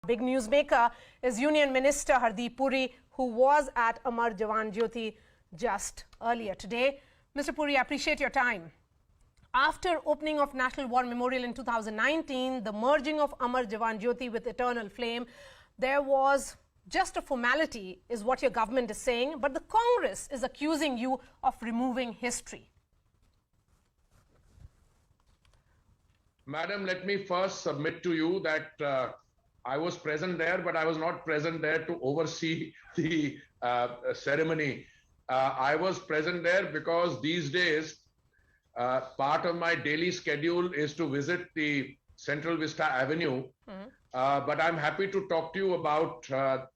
Big newsmaker is Union Minister Puri, who was at Amar Jawan Jyoti just earlier today. Mr. Puri, I appreciate your time. After opening of National War Memorial in 2019, the merging of Amar Jawan Jyoti with Eternal Flame, there was just a formality, is what your government is saying, but the Congress is accusing you of removing history. Madam, let me first submit to you that I was present there, but I was not present there to oversee the ceremony. I was present there because these days, part of my daily schedule is to visit the Central Vista Avenue. But I'm happy to talk to you about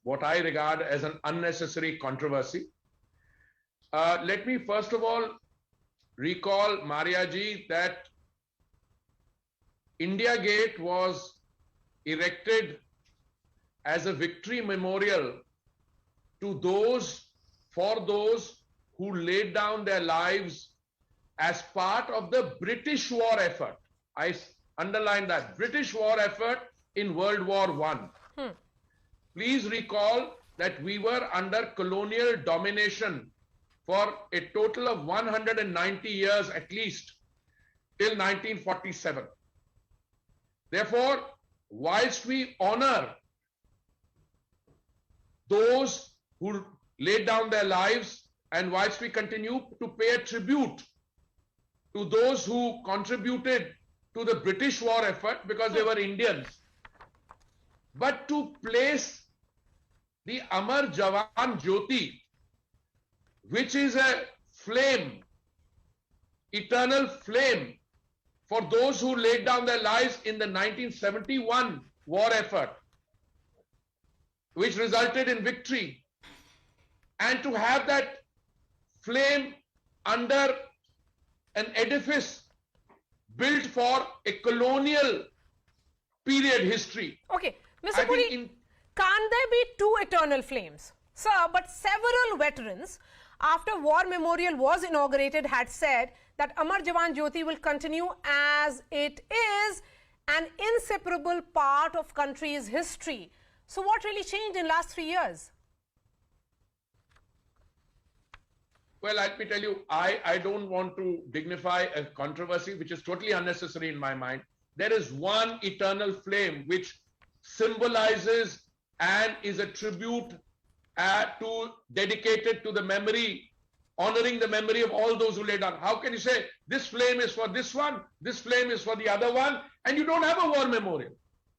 what I regard as an unnecessary controversy. Let me first of all recall, Maria ji, that India Gate was erected as a victory memorial to for those who laid down their lives as part of the British war effort. I underline that, British war effort in World War I. Please recall that we were under colonial domination for a total of 190 years at least, till 1947. Therefore, whilst we honor those who laid down their lives, and whilst we continue to pay a tribute to those who contributed to the British war effort because they were Indians, but to place the Amar Jawan Jyoti, which is a flame, eternal flame, for those who laid down their lives in the 1971 war effort, which resulted in victory, and to have that flame under an edifice built for a colonial period history. Okay, Mr. Puri, can't there be two eternal flames? Sir, but several veterans, after War Memorial was inaugurated, had said that Amar Jawan Jyoti will continue as it is an inseparable part of country's history. So what really changed in last 3 years? Well, let me tell you, I don't want to dignify a controversy which is totally unnecessary in my mind. There is one eternal flame which symbolizes and is a tribute dedicated to the memory, honoring the memory of all those who laid down. How can you say this flame is for this one, this flame is for the other one, and you don't have a war memorial?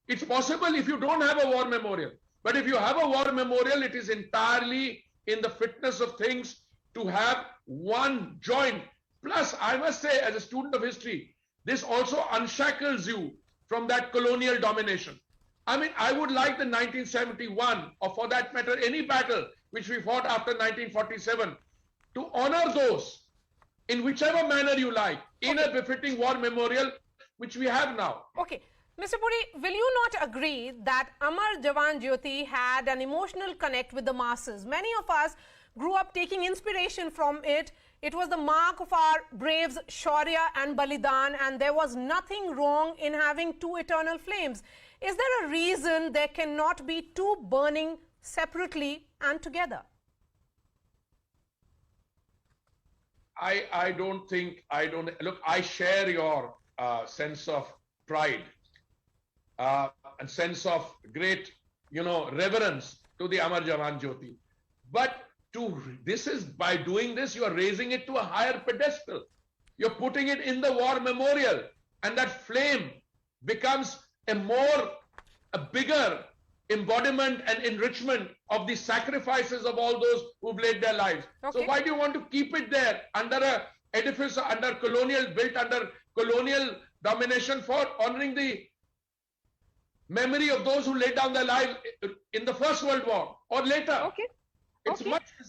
It's possible if you don't have a war memorial. But if you have a war memorial, it is entirely in the fitness of things to have one joint. Plus, I must say, as a student of history, this also unshackles you from that colonial domination. I mean, I would like the 1971, or for that matter, any battle which we fought after 1947, to honor those in whichever manner you like, in a befitting war memorial, which we have now. Okay. Mr. Puri, will you not agree that Amar Jawan Jyoti had an emotional connect with the masses? Many of us grew up taking inspiration from it. It was the mark of our braves, Shaurya and Balidan, and there was nothing wrong in having two eternal flames. Is there a reason there cannot be two burning separately and together? I don't think, look, I share your sense of pride and sense of great, reverence to the Amar Jawan Jyoti. But by doing this, you are raising it to a higher pedestal. You're putting it in the war memorial, and that flame becomes a bigger embodiment and enrichment of the sacrifices of all those who've laid their lives. Okay. So why do you want to keep it there under a edifice built under colonial domination for honoring the memory of those who laid down their lives in the First World War or later? Okay. It's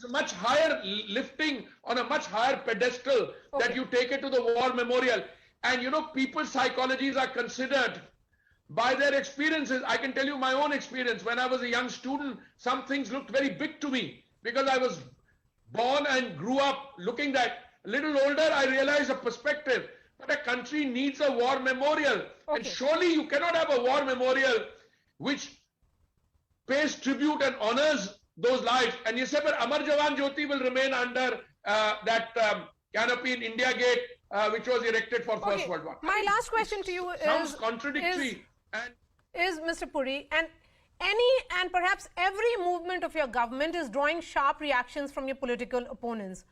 a much higher lifting on a much higher pedestal that you take it to the war memorial. And people's psychologies are considered by their experiences. I can tell you my own experience. When I was a young student, some things looked very big to me because I was born and grew up looking that. A little older, I realized a perspective. But a country needs a war memorial. And surely you cannot have a war memorial which pays tribute and honors those lives. And you say, but Amar Jawan Jyoti will remain under that canopy in India Gate, which was erected for First World War. My last question to you sounds contradictory. Is Mr. Puri, and any and perhaps every movement of your government is drawing sharp reactions from your political opponents.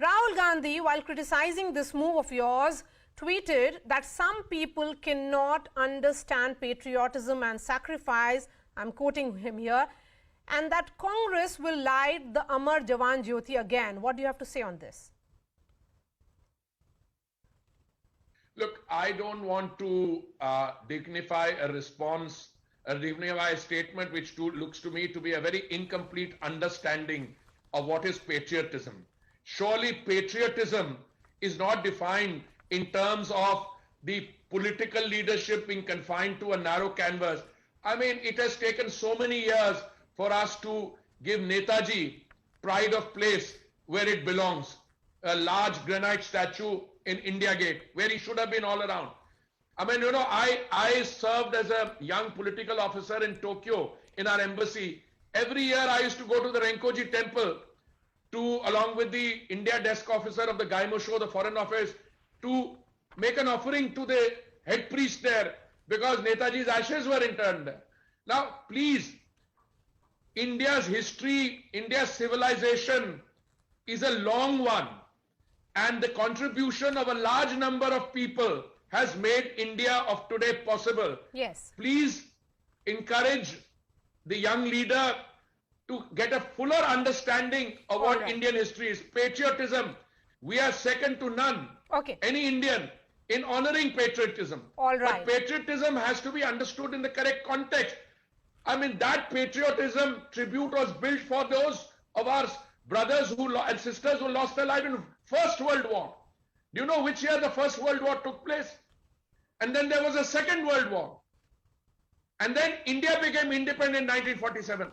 Rahul Gandhi, while criticizing this move of yours, tweeted that some people cannot understand patriotism and sacrifice, I'm quoting him here, and that Congress will light the Amar Jawan Jyoti again. What do you have to say on this? Look, I don't want to dignify a response, dignify a statement which looks to me to be a very incomplete understanding of what is patriotism. Surely patriotism is not defined in terms of the political leadership being confined to a narrow canvas. I mean, it has taken so many years for us to give Netaji pride of place where it belongs. A large granite statue in India Gate, where he should have been all around. I mean, you know, I served as a young political officer in Tokyo in our embassy. Every year I used to go to the Renkoji temple along with the India desk officer of the Gaimosho, the Foreign Office, to make an offering to the head priest there because Netaji's ashes were interned there. Now, please, India's history, India's civilization is a long one, and the contribution of a large number of people has made India of today possible. Yes. Please encourage the young leader to get a fuller understanding of what Indian history is. Patriotism, we are second to none. Okay. Any Indian in honoring patriotism. All right. But patriotism has to be understood in the correct context. I mean, that patriotism tribute was built for those of our brothers and sisters who lost their life in First World War. Do you know which year the First World War took place? And then there was a Second World War. And then India became independent in 1947.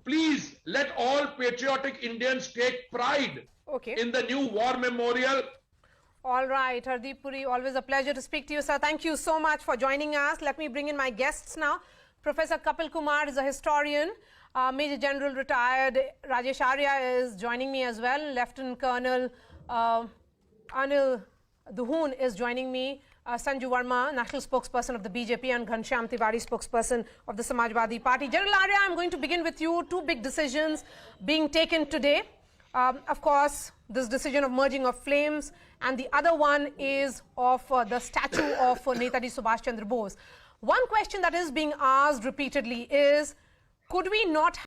Please let all patriotic Indians take pride in the new war memorial. All right, Hardeep Puri, always a pleasure to speak to you, sir. Thank you so much for joining us. Let me bring in my guests now. Professor Kapil Kumar is a historian. Major General retired Rajesh Arya is joining me as well. Lieutenant Colonel Anil Duhoon is joining me. Sanju Verma, national spokesperson of the BJP, and Ghanshyam Tiwari, spokesperson of the Samajwadi Party. General Arya, I'm going to begin with you. Two big decisions being taken today. Of course, this decision of merging of flames, and the other one is of the statue of Netaji Subhash Chandra Bose. One question that is being asked repeatedly is, could we not